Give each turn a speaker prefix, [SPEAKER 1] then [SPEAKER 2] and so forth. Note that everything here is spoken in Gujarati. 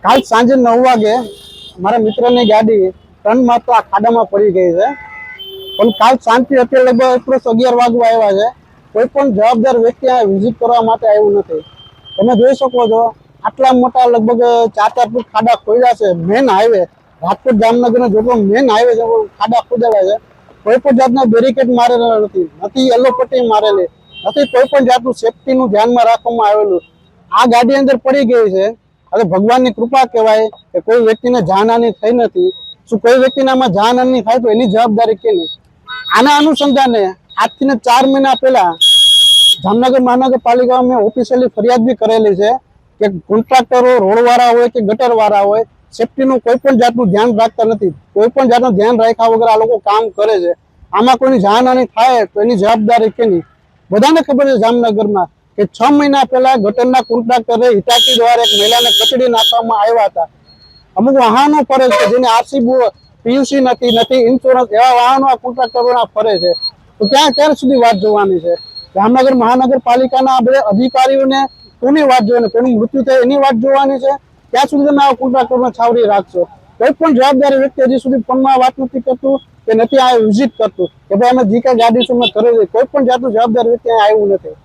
[SPEAKER 1] કાલ સાંજે 9 વાગે મારા મિત્રની ગાડી ટર્નમાં તો આ ખાડામાં પડી ગઈ છે, પણ કાલ શાંતિ અત્યારે લગભગ 11 વાગવા આવ્યા છે. કોઈ પણ જવાબદાર વ્યક્તિ આ વિઝિટ કરવા માટે આવ્યું નથી. તમે જોઈ શકો છો આટલા મોટા લગભગ 4-4 ફૂટ ખાડા ખોદ્યા છે. મેન હાઈવે રાજકોટ જામનગરનો જેટલો મેન હાઈવે છે ખાડા ખોદેલા છે. કોઈ પણ જાતના બેરિકેડ મારેલા નથી યલો પટ્ટી મારેલી નથી, કોઈ પણ જાતનું સેફટીનું ધ્યાનમાં રાખવામાં આવેલું. આ ગાડી અંદર પડી ગઈ છે. હવે ભગવાનની કૃપા કહેવાય કે કોઈ વ્યક્તિને જાનહાનિ થઈ નથી. શું કોઈ વ્યક્તિને આમાં જાનહાનિ થાય તો એની જવાબદારી કેની? આના અનુસંધાને આજથી 4 મહિના પહેલા જામનગર મહાનગરપાલિકામાં મેં ઓફિશિયલી ફરિયાદ બી કરેલી છે કે કોન્ટ્રાક્ટરો રોડવાળા હોય કે ગટરવાળા હોય સેફટીનું કોઈ પણ જાતનું ધ્યાન રાખતા નથી. કોઈ પણ જાતનું ધ્યાન રાખ્યા વગર આ લોકો કામ કરે છે. આમાં કોઈની જાનહાનિ થાય તો એની જવાબદારી કેની? બધાને ખબર છે જામનગરમાં કે 6 મહિના પહેલા ગટરના કોન્ટ્રાક્ટરે હિટાચી દ્વારા એક મહિલાને કચડી નાખવામાં આવ્યા હતા. અમુક વાહનો ફરે છે જેને આરસી પીયુસી નથી ઇન્સ્યોરન્સ, એવા વાહનો આ કોન્ટ્રાક્ટરોના ફરે છે. તો ક્યાં સુધી વાત જોવાની છે? જામનગર મહાનગરપાલિકાના બધા અધિકારીઓને કોની વાત જોવાની? કોઈનું મૃત્યુ થાય એની વાત જોવાની છે? ત્યાં સુધી તમે આ કોન્ટ્રાક્ટરને છાવરી રાખશો? કોઈ પણ જવાબદારી વ્યક્તિ હજી સુધી ફોનમાં વાત નથી કરતું કે નથી આ વિઝિટ કરતું કે ભાઈ અમે જે કઈ ગાડી છે અમે કરેલી. કોઈ પણ જાતનું જવાબદાર વ્યક્તિ આવ્યું નથી.